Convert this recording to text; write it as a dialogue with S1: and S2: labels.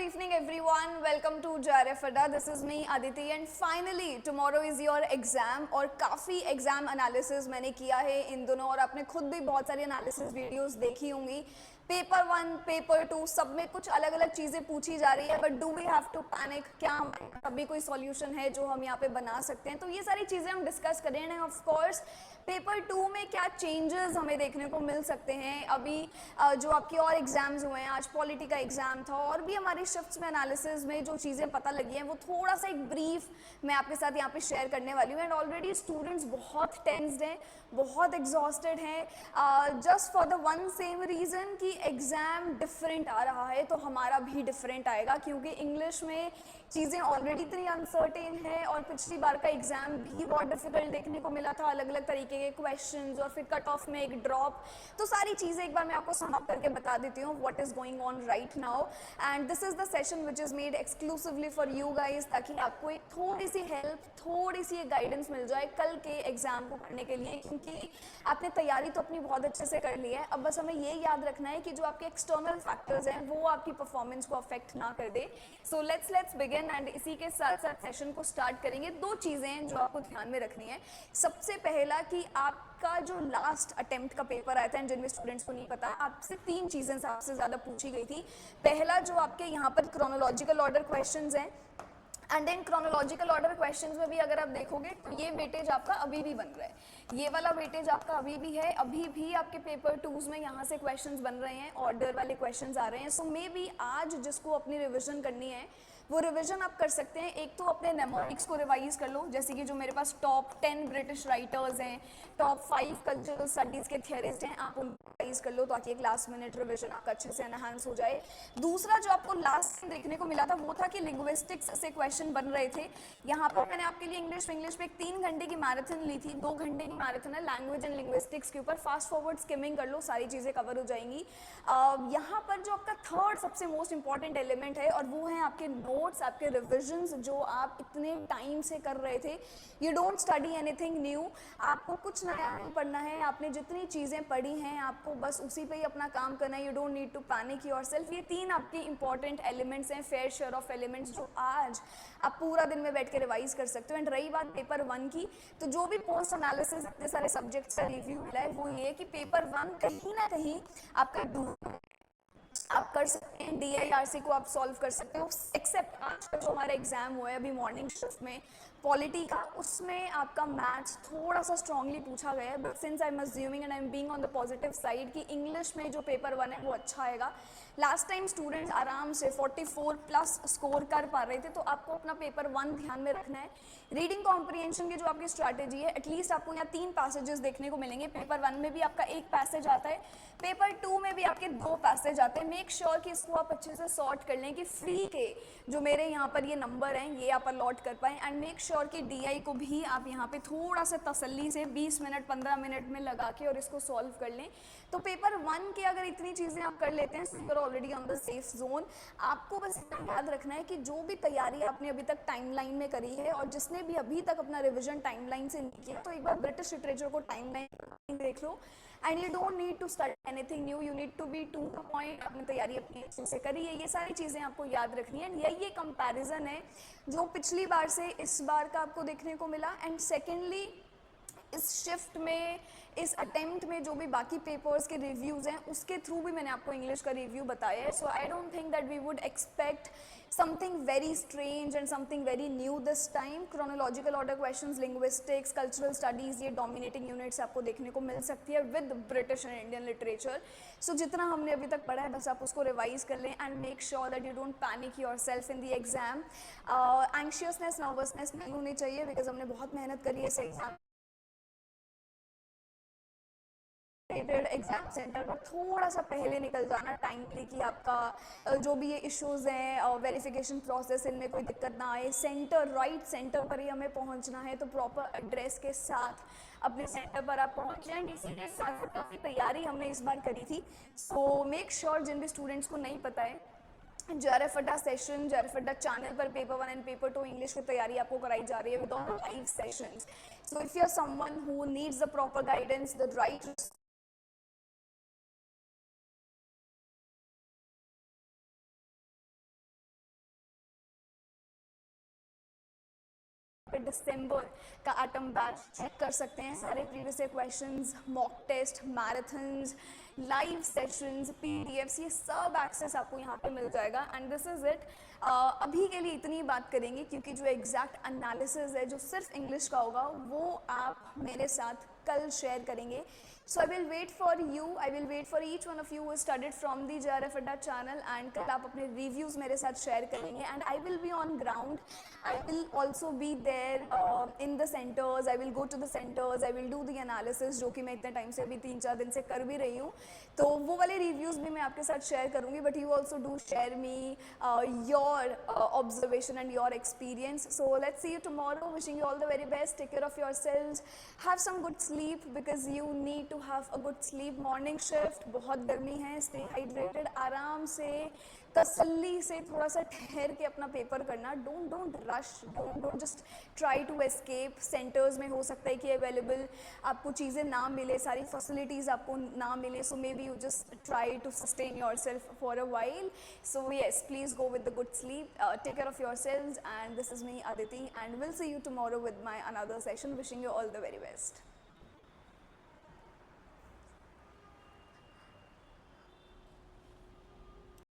S1: evening everyone. Welcome to JRF Adda. This is me Aditi and finally tomorrow is your exam और काफ़ी exam analysis मैंने किया है इन दोनों और आपने खुद भी बहुत सारी एनालिसिस वीडियोस देखी होंगी. पेपर 1, पेपर 2 सब में कुछ अलग अलग चीज़ें पूछी जा रही है but do we have to panic? क्या अभी कोई सॉल्यूशन है जो हम यहाँ पे बना सकते हैं? तो ये सारी चीज़ें हम डिस्कस करेंगे. ऑफ कोर्स पेपर 2 में क्या चेंजेस हमें देखने को मिल सकते हैं. अभी जो आपके और एग्जाम्स हुए हैं, आज पॉलिटी का एग्जाम था और भी हमारी शिफ्ट्स में एनालिसिस में जो चीज़ें पता लगी हैं वो थोड़ा सा एक ब्रीफ मैं आपके साथ यहाँ पे शेयर करने वाली हूँ. एंड ऑलरेडी स्टूडेंट्स बहुत टेंस्ड हैं, बहुत एग्जॉस्टेड हैं, just for the one same reason कि एग्ज़ाम डिफरेंट आ रहा है तो हमारा भी डिफरेंट आएगा, क्योंकि इंग्लिश में चीज़ें ऑलरेडी इतनी अनसर्टेन है और पिछली बार का एग्ज़ाम भी बहुत डिफिकल्ट देखने को मिला था, अलग अलग तरीके के क्वेश्चंस और फिर कट ऑफ में एक ड्रॉप. तो सारी चीज़ें एक बार मैं आपको समाप्त करके बता देती हूँ what is going on right now. And this is the session which is made exclusively for you guys, ताकि आपको एक थोड़ी सी हेल्प, थोड़ी सी एक गाइडेंस मिल जाए कल के एग्ज़ाम को पढ़ने के लिए, क्योंकि आपने तैयारी तो अपनी बहुत अच्छे से कर ली है. अब बस हमें ये याद रखना है कि जो आपके एक्सटर्नल फैक्टर्स हैं वो आपकी परफॉर्मेंस को अफेक्ट ना कर दे. सो लेट्स बिगिन एंड इसी के साथ साथ सेशन को स्टार्ट करेंगे. दो चीज़ें हैं जो आपको ध्यान में रखनी है. सबसे पहला कि आपका जो लास्ट अटेम्प्ट का पेपर आया था, एंड जिनमें स्टूडेंट्स को नहीं पता, आपसे 3 चीज़ें सबसे ज़्यादा पूछी गई थी. पहला जो आपके यहाँ पर क्रोनोलॉजिकल ऑर्डर क्वेश्चंस हैं, and then chronological order questions में भी अगर आप देखोगे तो ये वेटेज आपका अभी भी बन रहा है, ये वाला वेटेज आपका अभी भी है. अभी भी आपके पेपर 2s में यहाँ से क्वेश्चंस बन रहे हैं, ऑर्डर वाले क्वेश्चंस आ रहे हैं. सो मे बी आज जिसको अपनी रिविजन करनी है वो रिवीजन आप कर सकते हैं. एक तो अपने नेमोनिक्स को रिवाइज कर लो, जैसे कि जो मेरे पास टॉप 10 ब्रिटिश राइटर्स हैं, टॉप 5 कल्चरल स्टडीज़ के थियरिस्ट हैं, आप उनको रिवाइज कर लो ताकि एक लास्ट मिनट रिवीजन आपका अच्छे से एनहांस हो जाए. दूसरा जो आपको लास्ट देखने को मिला था वो था कि लिंग्विस्टिक्स से क्वेश्चन बन रहे थे. यहाँ पर मैंने आपके लिए इंग्लिश पे एक 3 घंटे की मैराथन ली थी. 2 घंटे की मैराथन है लैंग्वेज एंड लिंग्विस्टिक्स के ऊपर. फास्ट फॉरवर्ड स्किमिंग कर लो, सारी चीज़ें कवर हो जाएंगी. यहाँ पर जो आपका थर्ड सबसे मोस्ट इंपॉर्टेंट एलिमेंट है और वो है आपके नोट्स, आपके रिविजन्स जो आप इतने टाइम से कर रहे थे. You don't study anything new, आपको कुछ नया नहीं पढ़ना है. आपने जितनी चीज़ें पढ़ी हैं आपको बस उसी पे ही अपना काम करना है. You don't need to panic yourself. ये 3 आपके इंपॉर्टेंट एलिमेंट्स हैं, फेयर शेयर ऑफ एलिमेंट्स, जो आज आप पूरा दिन में बैठ के रिवाइज कर सकते हो. एंड रही बात पेपर 1 की, तो जो भी पोस्ट एनालिसिस इतने सारे सब्जेक्ट्स का रिव्यू मिला है वो ये कि पेपर 1 कहीं ना कहीं आपका आप कर सकते हैं, DIRC को आप सॉल्व कर सकते हो. एक्सेप्ट आज का जो हमारा एग्जाम हुआ है अभी मॉर्निंग शिफ्ट में पॉलिटी का, उसमें आपका मैथ्स थोड़ा सा स्ट्रांगली पूछा गया है. But since I am assuming and I am being on the positive side कि इंग्लिश में जो पेपर 1 है वो अच्छा आएगा. लास्ट टाइम स्टूडेंट्स आराम से 44 प्लस स्कोर कर पा रहे थे, तो आपको अपना पेपर 1 ध्यान में रखना है. रीडिंग कॉम्प्रिहेंशन की जो आपकी स्ट्रैटेजी है, एटलीस्ट आपको यहाँ 3 पैसेजेस देखने को मिलेंगे. पेपर 1 में भी आपका 1 पैसेज आता है, पेपर 2 में भी आपके 2 पैसेज आते हैं. मेक श्योर कि इसको आप अच्छे से सॉर्ट कर लें कि फ्री के जो मेरे यहाँ पर ये नंबर हैं ये आप अलॉट कर पाएँ. एंड मेक श्योर कि DI को भी आप यहाँ पे थोड़ा सा तसल्ली से 20 मिनट 15 मिनट में लगा के और इसको सॉल्व कर लें. तो पेपर 1 के अगर इतनी चीज़ें आप कर लेते हैं, you are already on the safe zone. आपको बस याद रखना है कि जो भी तैयारी आपने अभी तक टाइमलाइन में करी है और जिसने भी अभी तक अपना रिविजन टाइमलाइन से नहीं किया, तो एक बार ब्रिटिश लिटरेचर को टाइमलाइन देख लो. And you don't need to study anything new, you need to be to the point. अपनी तैयारी अपनी अच्छे से करी है, ये सारी चीज़ें आपको याद रखनी है. यही ये कंपैरिजन है जो पिछली बार से इस बार का आपको देखने को मिला. एंड सेकेंडली इस शिफ्ट में, इस अटेम्प्ट में जो भी बाकी पेपर्स के रिव्यूज़ हैं उसके थ्रू भी मैंने आपको इंग्लिश का रिव्यू बताया है. So I don't think that we would expect something very strange and something very new this time. Chronological order questions, linguistics, cultural studies, ये dominating units आपको देखने को मिल सकती है with British and Indian literature. So जितना हमने अभी तक पढ़ा है बस आप उसको रिवाइज कर लें and make sure that you don't panic yourself in the exam. Anxiousness, nervousness नहीं होनी चाहिए because हमने बहुत मेहनत करी है इस एग्जाम एग्जाम सेंटर पर. थोड़ा सा पहले निकल जाना टाइमली कि आपका जो भी ये इश्यूज़ हैं, वेरिफिकेशन प्रोसेस, इनमें कोई दिक्कत ना आए. सेंटर, राइट सेंटर पर ही हमें पहुंचना है, तो प्रॉपर एड्रेस के साथ अपने सेंटर पर आप पहुंच जाएंगे. इसी के साथ काफ़ी तैयारी हमने इस बार करी थी. सो मेक श्योर जिन भी स्टूडेंट्स को नहीं पता है, JRF Adda session, JRF Adda channel पर पेपर 1 एंड पेपर 2 इंग्लिश की तैयारी आपको कराई जा रही है with all live sessions. So if you are someone who needs the proper guidance, the right पे दिसंबर का एटम बैच चेक कर सकते हैं। सारे previous questions, mock test, marathons, live sessions, PDFs, ये सब एक्सेस आपको यहाँ पे मिल जाएगा। And this is it. अभी के लिए इतनी बात करेंगे क्योंकि जो एग्जैक्ट एनालिसिस है जो सिर्फ इंग्लिश का होगा वो आप मेरे साथ कल शेयर करेंगे। So I will wait for you, I will wait for each one of you who studied from the JRF Adda channel, and कल आप अपने reviews मेरे साथ share करेंगे। And I will be on ground, I will also be there in the centers, I will go to the centers, I will do the analysis, जो कि मैं इतने टाइम से अभी 3-4 दिन से कर भी रही हूँ। तो वो वाले reviews भी मैं आपके साथ share करूँगी, but you also do share me your observation and your experience. So let's see you tomorrow, wishing you all the very best, take care of yourselves, have some good sleep because you need to have a good sleep. Morning shift, बहुत गर्मी है, stay hydrated, आराम से तसल्ली से थोड़ा सा ठहर के अपना पेपर करना। Don't rush, don't just try to escape. Centres में हो सकता है कि अवेलेबल आपको चीज़ें ना मिले, सारी फैसिलिटीज़ आपको ना मिले, so maybe you just try to sustain yourself for a while. So yes, please go with the good sleep, take care of yourselves, and this is me Aditi, and we'll see you tomorrow with my another session. Wishing you all the very best.